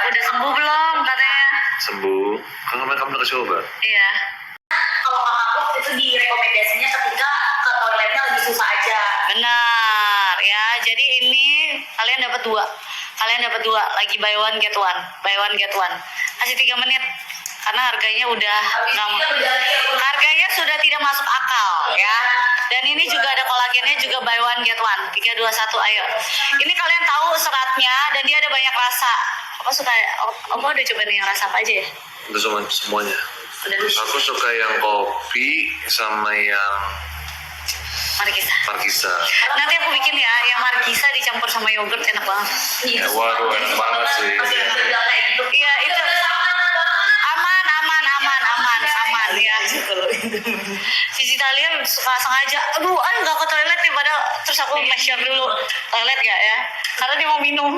udah sembuh belum katanya? Sembuh. Kan kemarin kamu udah kasih obat. Iya. Kalau kakakku itu direkomendasinya ketika ke toiletnya lagi susah aja. Benar ya. Jadi ini kalian dapat dua. Lagi buy one get one. Kasih 3 menit. Karena harganya udah harganya sudah tidak masuk akal ya. Dan ini juga ada kolagennya juga buy one get one. 3, 2, 1 ayo. Ini kalian tahu seratnya dan dia ada banyak rasa. Apa suka? Aku udah coba nih yang rasa apa aja ya? Udah semuanya. Udah. Aku suka yang kopi sama yang Markisa. Nanti aku bikin ya, yang Markisa dicampur sama yogurt enak banget. Ya, waduh, enak banget sih. Iya itu aman ya. Si Italia suka sengaja, aduh, nggak ke toilet nih, padahal terus aku measure dulu toilet nggak ya, karena dia mau minum.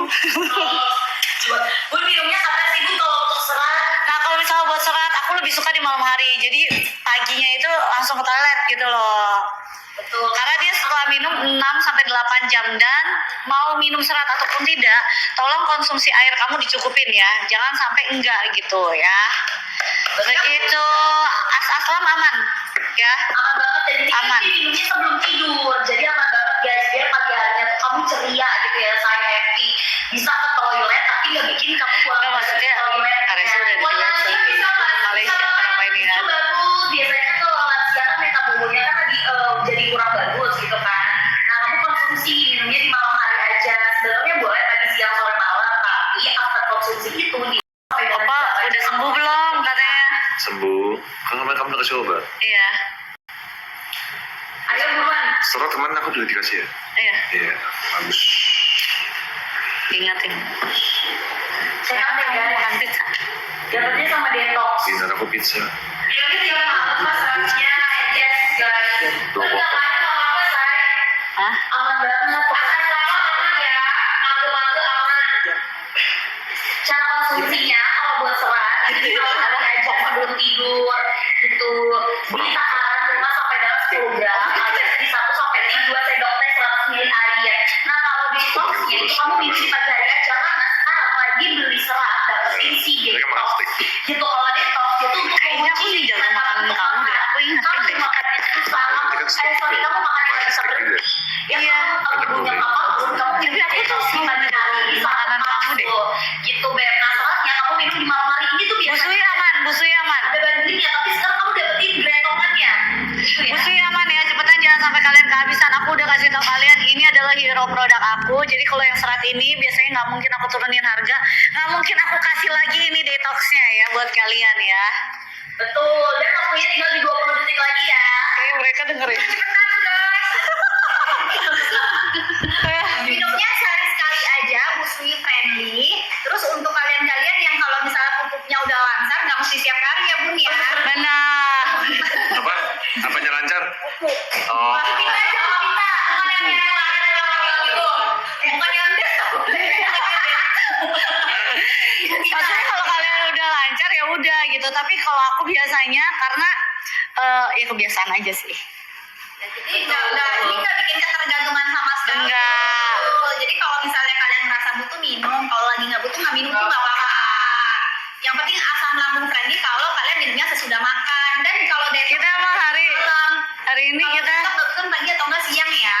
Bun, minumnya kapan sih Bun kalau untuk serat? Nah kalau misalnya buat serat, aku lebih suka di malam hari, jadi paginya itu langsung ke toilet gitu loh. Betul. Karena dia setelah minum 6-8 jam, dan mau minum serat ataupun tidak, tolong konsumsi air kamu dicukupin ya, jangan sampai enggak gitu ya. Begitu. Aslam aman ya. Aman banget, dan ini Aman. kan minumnya sebelum tidur, jadi aman banget guys, biar pagi harinya tuh kamu ceria gitu ya, saya happy, bisa ke toilet tapi nggak bikin kamu buat Nggak, maksudnya Aresnya udah di lansia bisa nggak? Malaysia kenapa ini Itu kan? bagus, biasanya kan kalau lansia kan metabolismnya kan lagi jadi kurang bagus gitu kan. Nah kamu konsumsi minumnya di malam hari aja, sebenarnya boleh pagi siang sore malam, tapi after konsumsi itu di Apa udah sembuh belum katanya? Sembuh. Kan kemarin kamu udah kasih obat. Iya. ayo buruan. Serat kemarin aku udah dikasih ya. Iya. Iya, bagus. Ingatin. Sehat ya Kamu guys, makan pizza. dapetnya sama detox. Dinner aku pizza. Minumnya tiap malam mas, seratnya yes guys. Dua Enggak potong. ada apa-apa say. Hah? Aman banget, pokoknya aman ya, mager-mager aman. Cara konsumsinya kalau buat serat, jadi malam hari aja sebelum tidur gitu. Ditahan 5 sampai dalam 10 gram, alias di 1 sampai 2 sendok teh 100 ml air. Nah kalau detoxnya itu kamu minum di pagi hari aja, karena sekarang lagi beli serat dapetin si Mereka makan detox. steak. Gitu kalau detox itu untuk Kayaknya aku mengunci jaga makanan kamu deh. Aku ingetin kamu deh. makannya susah, sorry kamu makannya nggak bisa berhenti. Ya Iya. kalau punya apapun kamu Tapi aku tuh di pagi hari di makanan kamu deh. gitu Beb. Nah seratnya kamu minum di malam hari ini tuh Busui biasanya aman. ada bandingnya, tapi sekarang kamu dapetin gretongannya gitu ya. Busui aman ya, cepetan jangan sampai kalian kehabisan. Aku udah kasih tau kalian, ini adalah hero produk aku. Jadi kalau yang serat ini biasanya nggak mungkin aku turunin harga, nggak mungkin aku kasih lagi ini detoxnya ya buat kalian ya. Betul, dan waktunya tinggal di 20 detik lagi ya. Kayak mereka denger ya. Cepetan guys. Minumnya sehari sekali aja, busui friendly. Terus untuk kalian-kalian yang kalau misalnya pupuknya udah lancar, nggak mesti tiap hari ya Bun ya. Benar. Apa? Apanya lancar? Pupuk. Oh. Kita aja sama kita, bukan yang kemarin gitu. Bukan yang Maksudnya kalau kalian udah lancar ya udah gitu. Tapi kalau aku biasanya karena ya kebiasaan aja sih. Jadi ini nggak bikin ketergantungan sama sekali. Enggak. Betul. Jadi kalau misalnya kalian merasa butuh minum, kalau lagi nggak butuh nggak minum tuh nggak apa-apa. Yang penting asam lambung friendly kalau kalian minumnya sesudah makan. Dan kalau detox Kita emang hari ini kalau kita detox bagusan pagi atau enggak siang ya.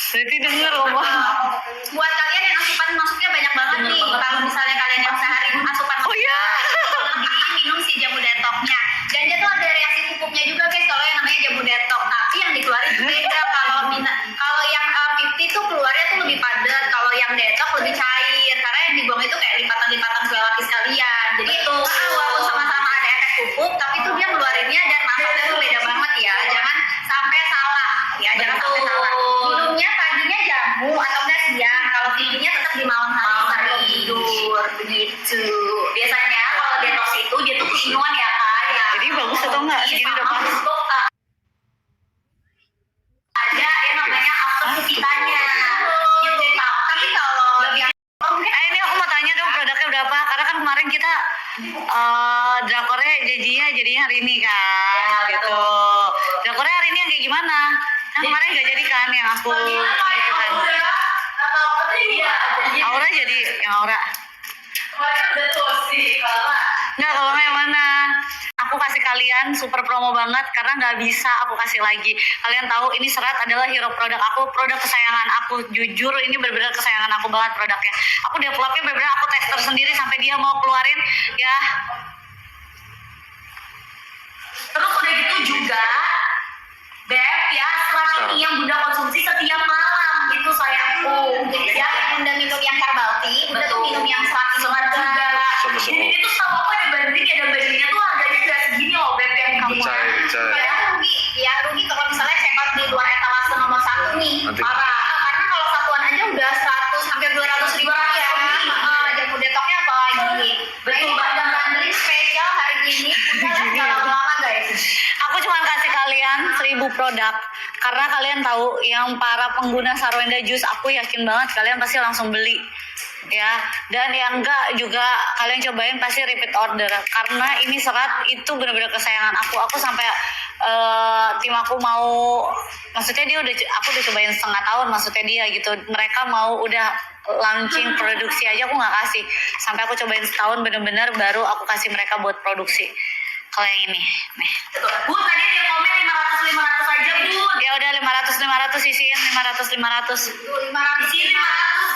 berarti denger loh. Buat kalian yang asupan masuknya banyak banget nih. Kalau misalnya kalian yang sehari asupan Oh iya. lebih, minum si jamu detoxnya. Dan dia tuh ada reaksi pupuknya juga guys kalau yang namanya jamu detox. Tapi yang dikeluarin beda. Kalau yang 50 tuh keluarnya tuh lebih padat. Kalau yang detox lebih cair. Karena yang dibuang itu kayak lipatan-lipatan gula lapis kalian. Jadi itu walaupun sama-sama ada efek pupuk, tapi itu dia keluarinnya dan masuknya tuh beda banget ya. Jangan sampai salah. Ya jangan sampai salah. Minumnya paginya jamu atau enggak siang. Kalau tidurnya tetap di malam hari tidur begitu. Biasanya kalau detox itu dia tuh keinuan ya Kak. Ya. Jadi bagus atau enggak? Segini udah Sama pas. untuk ada yang namanya after kitanya. Gitu. Tapi kalau yang Ini aku mau tanya dong produknya berapa? Karena kan kemarin kita drakornya jadinya hari ini kan, Ya, gitu. betul. Drakornya hari ini yang kayak gimana? Kan kemarin nggak jadi kan yang aku gitu kan. Iya, Aura jadi yang Aura. kemarin udah kalian, super promo banget karena nggak bisa aku kasih lagi. Kalian tahu ini serat adalah hero produk aku, produk kesayangan aku. Jujur ini benar-benar kesayangan aku banget produknya. Aku developnya benar-benar aku tester sendiri sampai dia mau keluarin ya. Terus udah gitu juga Beb ya, serat ini yang Bunda konsumsi setiap malam itu sayangku. Jadi ya Bunda minum yang herbal tea, Bunda tuh minum yang serat juga. Jadi itu sama aku ada bandingnya tuh harganya nggak segini loh Beb yang kamu. Dicai. Ya rugi, ya rugi kalau misalnya check out di luar etalase nomor 1 nih. Nanti. Parah, karena kalau satuan aja udah 100 hampir 200 ribu ya. Jamu detoknya apa lagi? Betul banget. Beli spesial hari ini. Udah nggak lama-lama guys. Aku cuma kasih kalian 1000 produk karena kalian tahu yang para pengguna Sarwenda Juice, aku yakin banget kalian pasti langsung beli ya, dan yang enggak juga kalian cobain pasti repeat order karena ini serat itu benar-benar kesayangan aku sampai tim aku mau, maksudnya aku udah cobain setengah tahun, maksudnya dia gitu, mereka mau udah launching produksi aja aku nggak kasih, sampai aku cobain setahun bener-bener baru aku kasih mereka buat produksi. Kalau yang ini nih Bu, tadi dia komen 500 aja Bu. Ya udah 500 isiin 500 isiin 500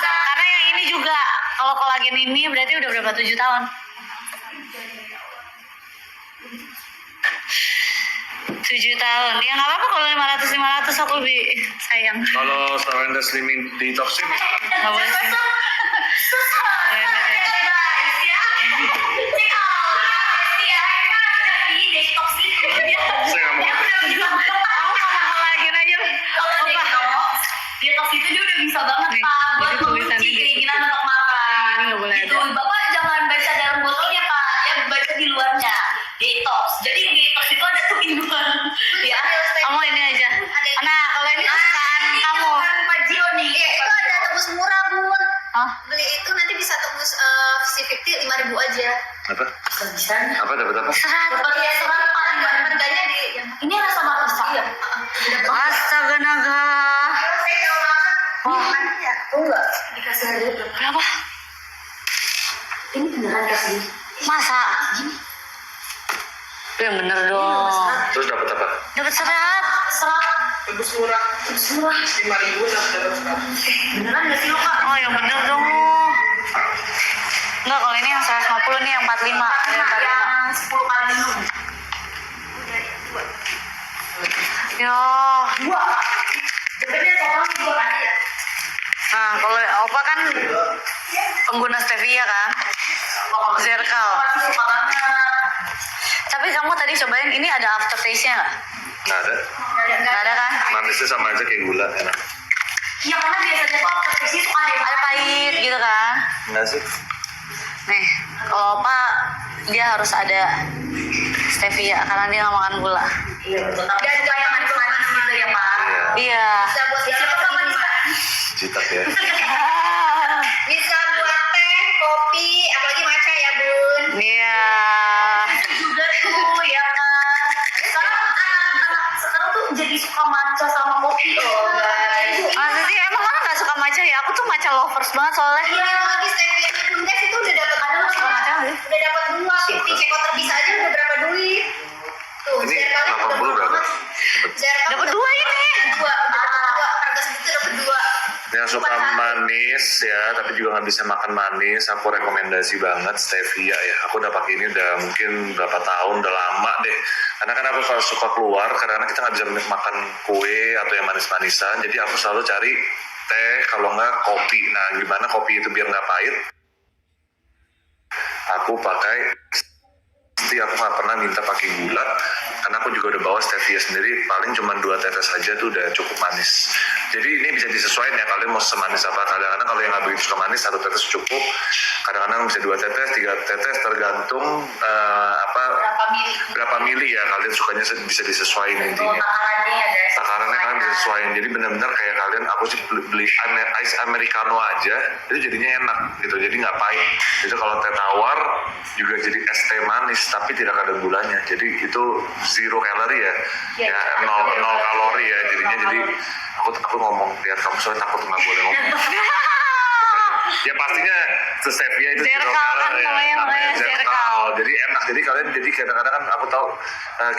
karena yang ini juga kalau kolagen ini berarti udah berapa 7 tahun. 7 tahun. Ya nggak apa-apa kalau 500 aku lebih sayang. Kalau Sarwenda Slimming Detox ini Nggak boleh sih. saya nggak mau. Kolagen aja. Detox itu dia udah bisa banget Nih, Pak buat jadi tulisannya mengunci detox. keinginan untuk makan. Ini nggak boleh Gitu. ada. Bapak jangan baca dalam botolnya Pak, ya baca di luarnya. Detox. Jadi detox itu ada tulisan. Ya. Kamu ini aja. Nah, kalau ini kesukaan kamu. Pak Gio nih. Itu ada tebus murah Bun. Hah? Beli itu nanti bisa tebus C50 5.000 aja. Apa? Apa dapat apa? Serat. Dapat ya serat Pak. Harganya di ini rasa marusa. Iya. Astaga naga. Wah, Enggak, dikasih harga berapa? ini beneran kasih. Masa? Ya bener dong. Terus dapat apa? Dapat serat. Tebus murah 5.000 dapat 100. Beneran nggak sih lo Kak? Oh, yang bener dong. Enggak, kalau ini yang 150 nih yang 45. Yang 45. Yang 10 kali minum. Ya. Dua Kak. Sebenarnya total 2 kali ya. Nah, kalau Opa kan pengguna stevia kan? Zerkal. Pasti suka banget. Tapi kamu tadi cobain ini ada aftertaste-nya nggak? Nggak ada. Nggak ada kan? Manisnya sama aja kayak gula, enak. Iya karena biasanya tuh aftertaste itu ada yang Ada pahit gitu kan? Nggak sih? Nih, kalau Opa dia harus ada stevia karena dia nggak makan gula. Iya betul. Dan kayak manis-manis gitu ya Pak. Iya. Bisa buat isi apa manis Pak? Citak ya. Bisa buat teh, kopi, apalagi matcha ya Bun. Iya. Itu juga tuh ya kan. Sekarang anak-anak sekarang tuh jadi suka matcha sama kopi loh guys. Masa sih emang kamu nggak suka matcha ya? Aku tuh matcha lovers banget soalnya. Iya lagi stevia Bun guys itu udah dapat Suka matcha nggak sih? udah dapat 2 50 cekot terbisa aja udah berapa duit? Tuh, Ini Zerkalnya udah 80 berapa? Zerkal Dapat udah 2 ini. dua harga segitu dapat 2. Yang suka manis ya, tapi juga nggak bisa makan manis, aku rekomendasi banget stevia ya. Aku udah pakai ini udah mungkin berapa tahun, udah lama deh. Karena kan aku kalau suka keluar, karena kita nggak bisa makan kue atau yang manis-manisan, jadi aku selalu cari teh, kalau nggak kopi. Nah, gimana kopi itu biar nggak pahit? Aku pakai, pasti aku nggak pernah minta pakai gula, karena aku juga udah bawa stevia sendiri, paling cuma 2 tetes saja tuh udah cukup manis. Jadi ini bisa disesuaikan ya, kalian mau semanis apa. Kadang-kadang kalau yang nggak begitu suka manis, 1 tetes cukup. Kadang-kadang bisa 2 tetes, 3 tetes, tergantung berapa mili ya, kalian sukanya bisa disesuaikan intinya. Makanannya ya guys. Takarannya kalian bisa sesuaiin, jadi benar-benar kayak kalian, aku sih beli ice americano aja, itu jadinya enak gitu, jadi nggak pahit. Itu kalau teh tawar juga jadi es teh manis, tapi tidak ada gulanya, jadi itu 0 kalori ya, ya 0 kalori ya, jadinya jadi aku ngomong, lihat kamu soalnya takut nggak boleh ngomong. Ya pastinya stevia itu Circle zero kan color ya. namanya circle. Jadi enak. Jadi kalian kadang-kadang kan aku tahu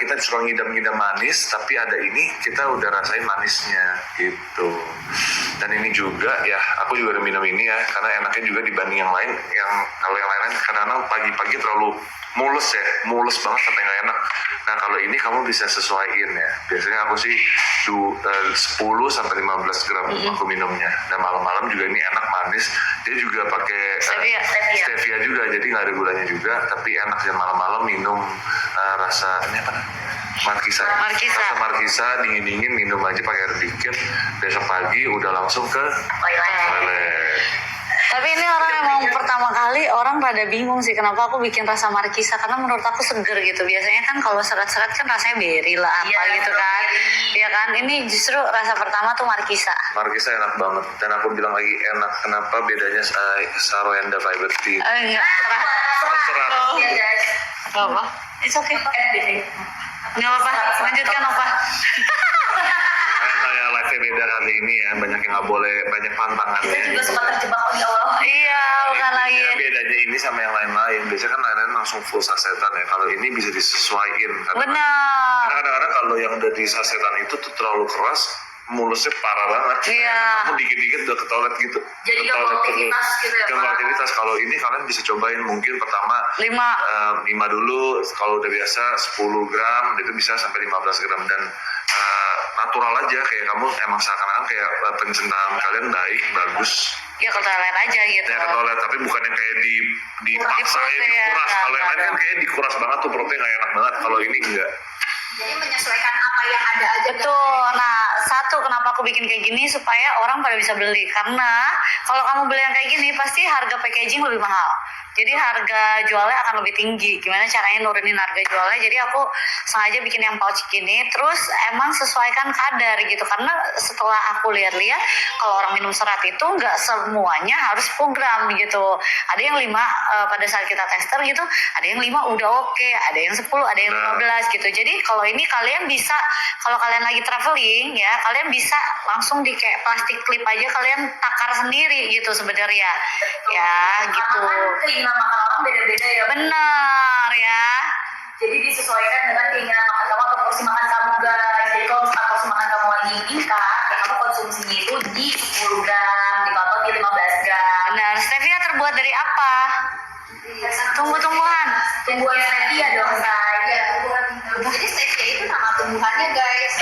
kita suka ngidam-ngidam manis, tapi ada ini kita udah rasain manisnya gitu. Dan ini juga ya, aku juga udah minum ini ya, karena enaknya juga dibanding yang lain. Yang kalau yang lain kadang-kadang pagi-pagi terlalu mulus banget sampai nggak enak. Nah kalau ini kamu bisa sesuaiin ya. Biasanya aku sih 10 sampai 15 gram aku minumnya. Dan malam-malam juga ini enak manis. Dia juga pakai stevia juga, jadi nggak ada gulanya juga. Tapi enak ya malam-malam minum rasa ini apa? Markisa. Rasa markisa dingin-dingin minum aja pakai air dikit. Besok pagi udah langsung ke toilet. Tapi ini orang emang pertama kali orang pada bingung sih kenapa aku bikin rasa markisa, karena menurut aku seger gitu. Biasanya kan kalau serat-serat kan rasanya berry lah apa gitu kan. Iya kan, ini justru rasa pertama tuh markisa. Markisa enak banget, dan aku bilang lagi enak. Kenapa bedanya Saroenda Fiber Tea? Enggak, Serat. Ya guys. Gak apa, it's okay. Gak apa, lanjutkan apa? Kayak live beda kali ini ya, banyak yang nggak boleh, banyak pantangannya. Kita juga sempat terjebak di awal. Iya, bukan lagi. Ya, bedanya ini sama yang lain-lain. Biasanya kan lain-lain langsung full sasetan ya. Kalau ini bisa disesuaikan. Benar. Kadang-kadang kalau yang udah di sasetan itu tuh terlalu keras, mulusnya parah banget. Iya. Kamu dikit-dikit udah ke toilet gitu. Jadi Ke gak toilet aktivitas terus. gitu ya, Gak Pak? aktivitas. Kalau ini kalian bisa cobain mungkin pertama 5 dulu. Kalau udah biasa 10 gram, itu bisa sampai 15 gram. Dan natural aja, kayak kamu emang seakan-akan kayak pencernaan kalian baik, bagus. Ya ke toilet aja gitu. Ya ke toilet, tapi bukan yang kayak dipaksain, Dipus ya, dikuras. Kalau yang lain enggak. kan kayak dikuras banget tuh, perutnya nggak enak banget. Kalau ini enggak. Jadi menyesuaikan apa yang ada aja. Betul. Nah, satu kenapa aku bikin kayak gini supaya orang pada bisa beli. Karena kalau kamu beli yang kayak gini pasti harga packaging lebih mahal. Jadi harga jualnya akan lebih tinggi. Gimana caranya nurunin harga jualnya? Jadi aku sengaja bikin yang pouch gini. Terus emang sesuaikan kadar gitu. Karena setelah aku lihat-lihat, kalau orang minum serat itu nggak semuanya harus 10 gram gitu. Ada yang 5 pada saat kita tester gitu. Ada yang 5 udah oke. Ada yang 10, ada yang 15 gitu. Jadi kalau ini kalian bisa, kalau kalian lagi traveling ya, kalian bisa langsung di kayak plastik clip aja, kalian takar sendiri gitu sebenarnya. Ya gitu. Karena kan keinginan makan orang beda-beda ya. Benar ya. Jadi disesuaikan dengan keinginan makan kamu atau porsi makan kamu guys. Jadi kalau misalkan porsi makan kamu lagi meningkat, ya kamu konsumsinya itu di 10 gram, atau di 15 gram. Benar. Stevia terbuat dari apa? Tumbuh-tumbuhan. Tumbuhan stevia dong saya. Jadi stevia itu nama tumbuhannya guys.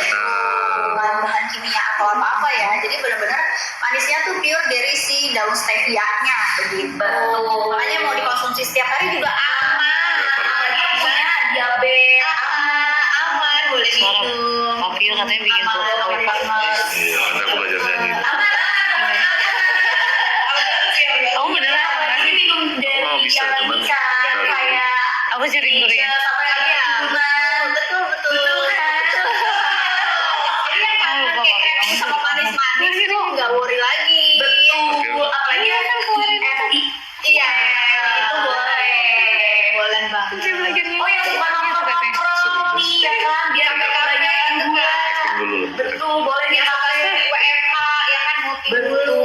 Bukan bahan kimia atau apa-apa ya. Jadi benar-benar manisnya tuh pure dari si daun stevia-nya begitu. Makanya mau dikonsumsi setiap hari juga aman. Apalagi yang punya diabetes aman, boleh minum. Kopi katanya bikin Aman, tuh. aman banget. Iya, nanti aku belajar nyanyi. Kamu beneran apa sih? Minum dari Mau bisa, yang cuman ini kan kayak Aku jadi ngeri. apa lagi ya? Betul. Jadi yang Aku lupa kayak pakai kamu sama manis-manis itu nggak worry lagi. Betul. Apalagi Iya, kan keluarin itu. Iya, itu boleh. Boleh banget. Oh yang suka nongkrong ya kan, biar nggak kebanyakan gula. Acting dulu. Betul, boleh dia makan WFH ya kan, ngopi dulu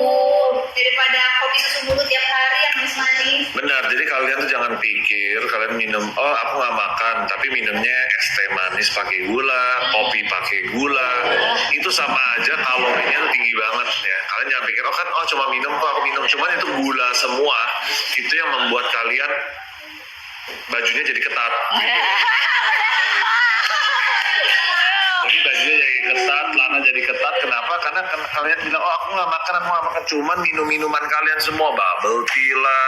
daripada kopi susu dulu tiap hari yang manis-manis. Benar, jadi kalian tuh jangan pikir kalian minum, oh aku nggak makan, tapi minumnya es teh manis pakai gula, kopi pakai gula, itu sama aja kalorinya tuh tinggi banget ya. Kalian jangan pikir, oh kan, oh cuma minum kok aku minum, cuman itu gula semua, itu yang membuat kalian bajunya jadi ketat. Jadi bajunya jadi ketat, celana jadi ketat. Kenapa? Karena kalian bilang, oh aku nggak makan. Cuman minum-minuman kalian semua, bubble tea lah,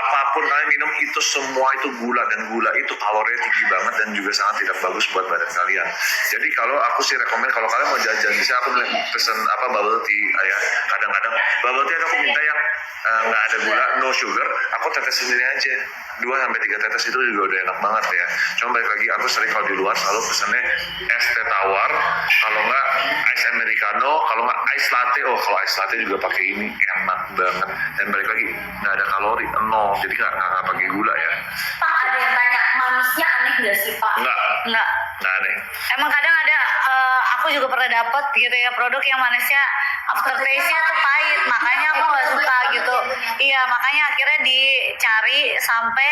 apapun kalian minum itu semua itu gula. Dan gula itu kalorinya tinggi banget dan juga sangat tidak bagus buat badan kalian. Jadi kalau aku sih rekomen kalau kalian mau jajan, bisa aku pesen bubble tea ya. Kadang-kadang bubble tea aku minta yang nggak ada gula, no sugar. Aku tetes sendiri aja. 2-3 tetes itu juga udah enak banget ya. Cuma balik lagi, aku sering kalau di luar selalu pesennya es teh tawar, kalau nggak ice americano, kalau nggak ice latte. Oh kalau ice latte juga pakai ini enak banget. Dan balik lagi nggak ada kalori, nol. Jadi nggak pakai gula ya. Pak, ada yang tanya, manisnya aneh nggak sih Pak? Nggak Enggak. aneh. Emang kadang ada, aku aku juga pernah dapet gitu ya produk yang manisnya aftertaste-nya tuh pahit, makanya aku nggak suka gitu. Iya, makanya akhirnya dicari sampai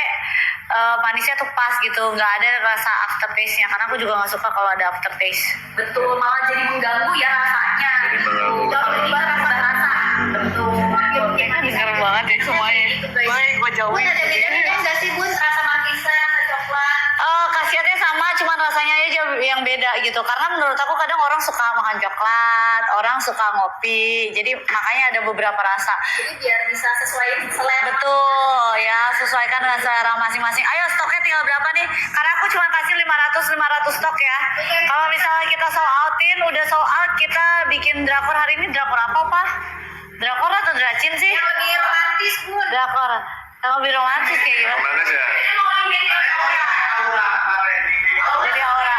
manisnya tuh pas gitu, nggak ada rasa aftertaste-nya, karena aku juga nggak suka kalau ada aftertaste. Betul, malah jadi mengganggu ya rasanya. Jadi mengganggu. Kalau ini rasa. Betul. Denger banget ya semuanya. Baik, gue Bun, jauhin. ada bedanya nggak sih Bun rasa markisa, rasa coklat? Khasiatnya sama, cuman rasanya aja yang beda gitu. Karena menurut aku kadang orang suka makan coklat, orang suka ngopi, jadi makanya ada beberapa rasa. Jadi biar bisa sesuai selera. Betul ya, sesuaikan dengan selera masing-masing. Ayo, stoknya tinggal berapa nih? Karena aku cuma kasih 500 stok ya. Kalau misalnya kita sold outin, udah sold out, kita bikin drakor hari ini. Drakor apa, Pak? Drakor atau dracin sih? Yang lebih romantis Bun. Drakor. Yang lebih romantis kayak gimana? Romantis ya. Jadi aura.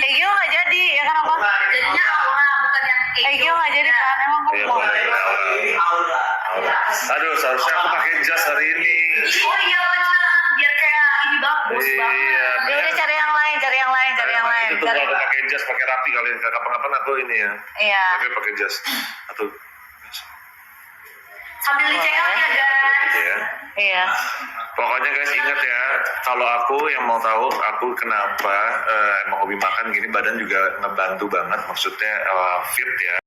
Egyo nggak jadi, ya kan apa? Jadinya aura bukan yang Egyo nggak jadi kan? Emang kamu Iya, mau? boleh, aura. Aduh, seharusnya aku pakai jas hari ini. Oh iya benar, biar kayak ini bagus Iya, banget. Ya udah cari yang lain, cari yang lain. Itu tuh kalau aku pakai jas, pakai rapi kali. Kapan-kapan aku ini ya. Iya. Tapi pakai jas. Atau Sambil dicek out ya guys. gitu ya. Iya. Pokoknya guys ingat ya, kalau aku yang mau tahu aku kenapa emang hobi makan gini, badan juga ngebantu banget, maksudnya fit ya.